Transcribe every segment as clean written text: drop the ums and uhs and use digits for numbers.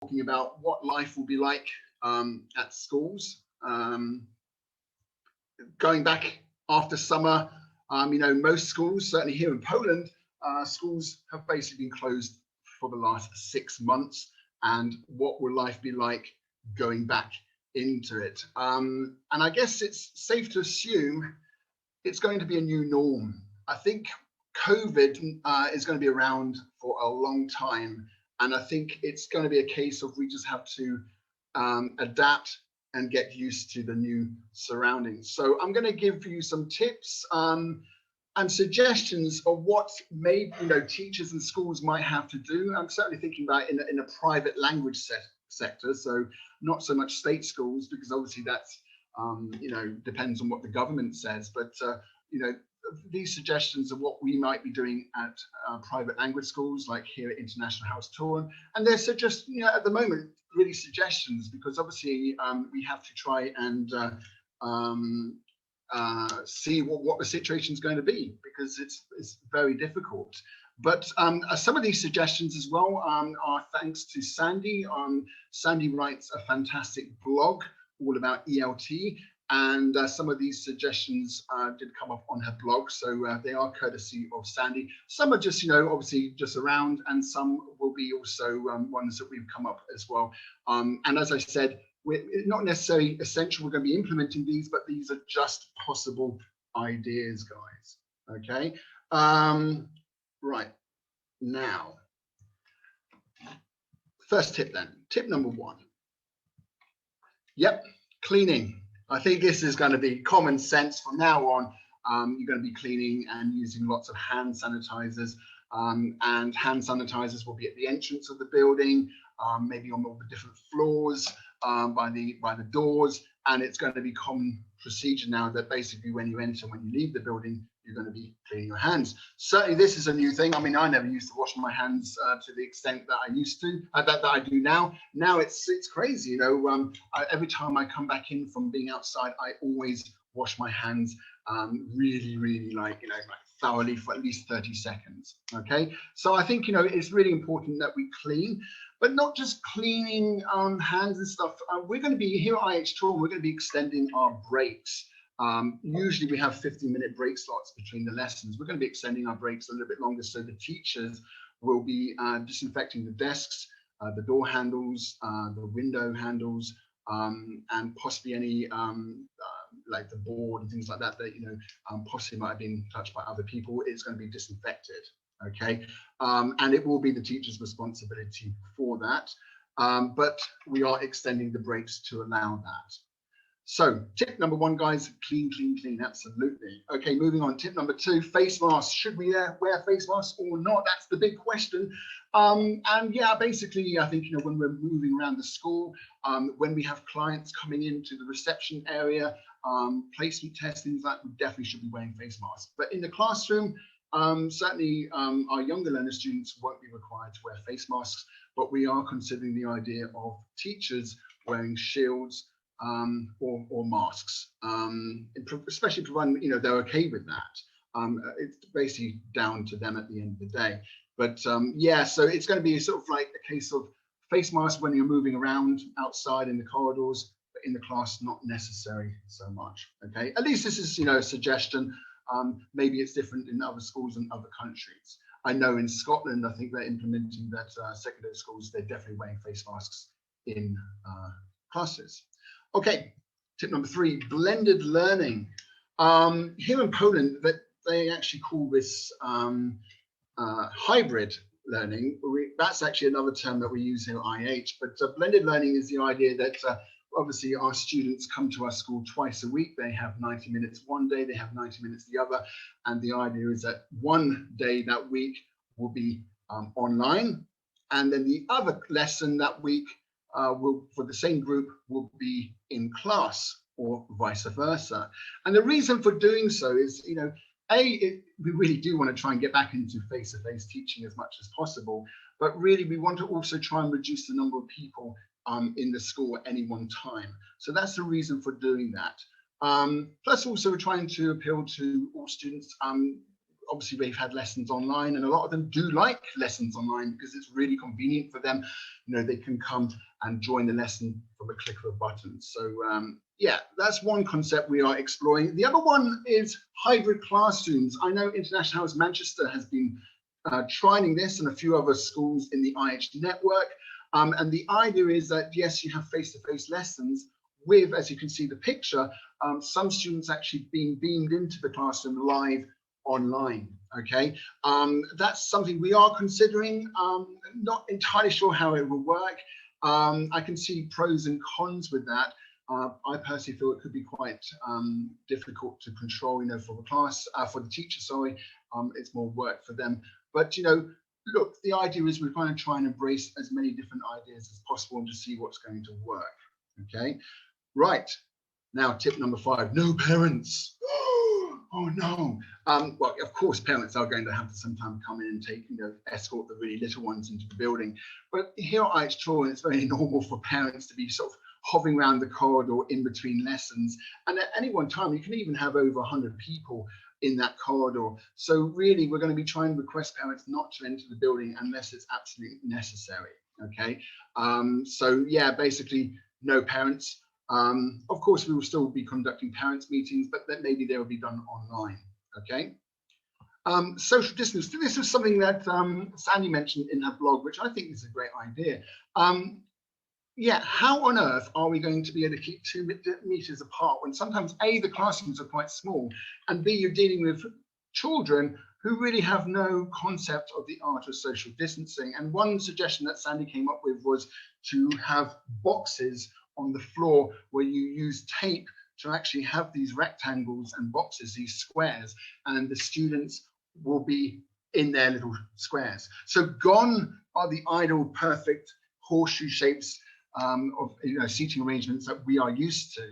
talking about what life will be like at schools. Going back after summer, most schools, certainly here in Poland, schools have basically been closed for the last 6 months. And what will life be like going back into it? And I guess it's safe to assume it's going to be a new norm. I think COVID is going to be around for a long time. And I think it's going to be a case of we just have to adapt and get used to the new surroundings. So I'm going to give you some tips and suggestions of what maybe teachers and schools might have to do. I'm certainly thinking about in a private language sector, so not so much state schools, because obviously that's depends on what the government says. But these suggestions of what we might be doing at private language schools, like here at International House Tour, and they're just at the moment really suggestions, because obviously we have to try and see what the situation is going to be, because it's very difficult. But some of these suggestions as well are thanks to Sandy. Sandy writes a fantastic blog all about ELT, and some of these suggestions did come up on her blog, so they are courtesy of Sandy. Some are just obviously just around, and some will be also ones that we've come up as well. And as I said, it's not necessarily essential we're going to be implementing these, but these are just possible ideas, guys. Okay. Right now, first tip then. Tip number 1. Yep, cleaning. I think this is going to be common sense from now on. You're going to be cleaning and using lots of hand sanitizers, and hand sanitizers will be at the entrance of the building, maybe on all the different floors, by the doors, and it's going to be common procedure now that basically when you enter, when you leave the building, you're going to be cleaning your hands. Certainly this is a new thing. I mean, I never used to wash my hands to the extent that I used to, that I do now. Now it's crazy, every time I come back in from being outside, I always wash my hands really like thoroughly for at least 30 seconds. Okay, so I think it's really important that we clean, but not just cleaning hands and stuff. We're going to be here at IH Tour, we're going to be extending our breaks. Usually we have 15-minute break slots between the lessons. We're going to be extending our breaks a little bit longer, so the teachers will be disinfecting the desks, the door handles, the window handles, and possibly any like the board and things like that possibly might have been touched by other people. It's going to be disinfected. Okay, and it will be the teacher's responsibility for that, but we are extending the breaks to allow that. So tip number 1, guys, clean, absolutely. Okay, moving on. Tip number 2, face masks. Should we wear face masks or not? That's the big question. And yeah, basically, I think, when we're moving around the school, when we have clients coming into the reception area, placement tests, things like that, we definitely should be wearing face masks. But in the classroom, certainly our younger learner students won't be required to wear face masks, but we are considering the idea of teachers wearing shields, or masks, especially providing they're okay with that. It's basically down to them at the end of the day. But yeah, so it's going to be sort of like a case of face masks when you're moving around outside in the corridors, but in the class not necessary so much. Okay, at least this is a suggestion. Maybe it's different in other schools and other countries. I know in Scotland, I think they're implementing that secondary schools, they're definitely wearing face masks in classes. Okay, tip number 3, blended learning. Here in Poland, they actually call this hybrid learning. That's actually another term that we use here at IH, but blended learning is the idea that obviously our students come to our school twice a week. They have 90 minutes one day, they have 90 minutes the other, and the idea is that one day that week will be online, and then the other lesson that week for the same group will be in class, or vice versa. And the reason for doing so is, we really do want to try and get back into face-to-face teaching as much as possible, but really we want to also try and reduce the number of people in the school at any one time. So that's the reason for doing that. Plus also we're trying to appeal to all students. obviously they've had lessons online, and a lot of them do like lessons online because it's really convenient for them. You know, they can come and join the lesson from a click of a button. So yeah, that's one concept we are exploring. The other one is hybrid classrooms. I know International House Manchester has been trying this, and a few other schools in the IH network. And the idea is that, yes, you have face-to-face lessons with, as you can see the picture, some students actually being beamed into the classroom live online. Okay, that's something we are considering. Not entirely sure how it will work. I can see pros and cons with that. I personally feel it could be quite difficult to control, you know, for the class, for the teacher, sorry. It's more work for them. But, you know, look, the idea is we're going to try and embrace as many different ideas as possible and to see what's going to work. Okay, right. Now, tip number 5, no parents. Oh no. Well, of course, parents are going to have to sometimes come in and take, you know, escort the really little ones into the building. But here at IH Tour, it's very normal for parents to be sort of hovering around the corridor in between lessons. And at any one time, you can even have over 100 people in that corridor. So really, we're going to be trying to request parents not to enter the building unless it's absolutely necessary. Okay. So yeah, basically no parents. Of course, we will still be conducting parents meetings, but that maybe they will be done online. Okay. Social distance. This is something that Sandy mentioned in her blog, which I think is a great idea. Yeah, how on earth are we going to be able to keep 2 meters apart when sometimes A, the classrooms are quite small, and B, you're dealing with children who really have no concept of the art of social distancing. And one suggestion that Sandy came up with was to have boxes on the floor where you use tape to actually have these rectangles and boxes, these squares, and the students will be in their little squares. So gone are the ideal, perfect horseshoe shapes of, you know, seating arrangements that we are used to.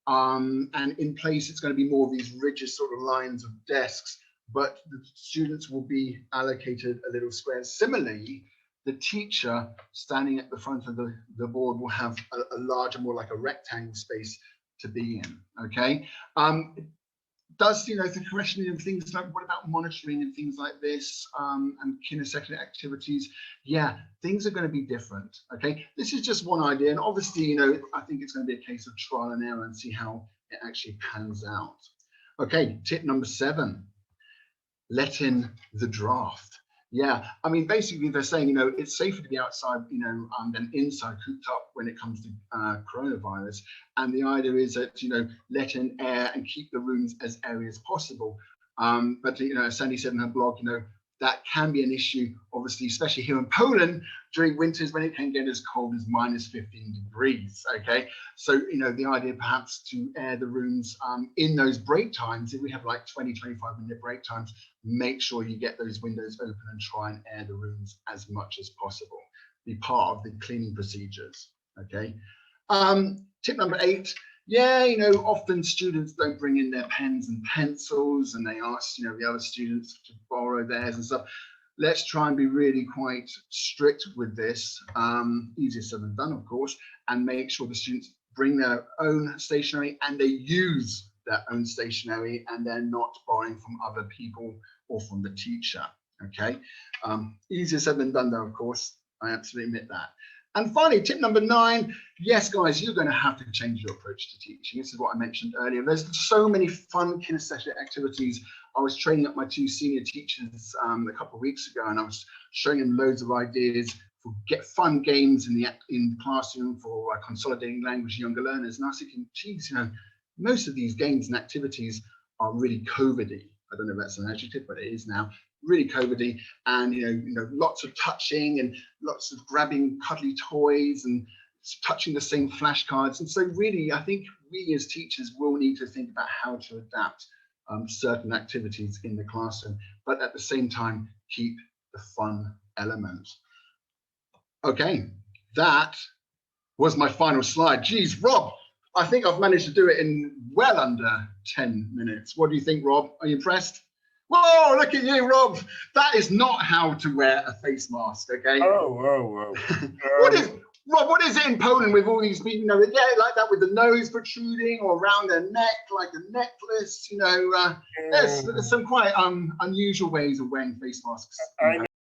And in place, it's going to be more of these rigid sort of lines of desks, but the students will be allocated a little square. Similarly, the teacher standing at the front of the board will have a larger, more like a rectangle space to be in. Okay. Does, you know, the question of things like what about monitoring and things like this, and kinesthetic activities? Yeah, things are going to be different. Okay, this is just one idea, and obviously, you know, I think it's going to be a case of trial and error and see how it actually pans out. Okay, tip number 7, let in the draft. Yeah, I mean, basically they're saying, you know, it's safer to be outside, you know, than inside, cooped up when it comes to coronavirus. And the idea is that, you know, let in air and keep the rooms as airy as possible. But, you know, as Sandy said in her blog, you know, that can be an issue, obviously, especially here in Poland during winters when it can get as cold as -15 degrees. Okay, so, you know, the idea perhaps to air the rooms in those break times, if we have like 20-25-minute break times, make sure you get those windows open and try and air the rooms as much as possible. Be part of the cleaning procedures. Okay. Tip number 8. Yeah, you know, often students don't bring in their pens and pencils, and they ask, you know, the other students to borrow theirs and stuff. Let's try and be really quite strict with this. Easier said than done, of course, and make sure the students bring their own stationery and they use their own stationery, and they're not borrowing from other people or from the teacher. Okay, easier said than done, though, of course. I absolutely admit that. And finally, tip number 9, yes, guys, you're going to have to change your approach to teaching. This is what I mentioned earlier. There's so many fun kinesthetic activities. I was training up my 2 senior teachers a couple of weeks ago, and I was showing them loads of ideas for fun games in the classroom for consolidating language younger learners. And I was thinking, geez, you know, most of these games and activities are really COVID-y. I don't know if that's an adjective, but it is now. Really COVID-y, and you know, lots of touching and lots of grabbing cuddly toys and touching the same flashcards. And so really, I think we as teachers will need to think about how to adapt certain activities in the classroom, but at the same time, keep the fun element. Okay, that was my final slide. Geez, Rob, I think I've managed to do it in well under 10 minutes. What do you think, Rob? Are you impressed? Whoa, look at you, Rob. That is not how to wear a face mask, okay? Oh. Rob, what is it in Poland with all these people, you know, yeah, like that with the nose protruding or around their neck, like a necklace, you know, there's some quite unusual ways of wearing face masks. I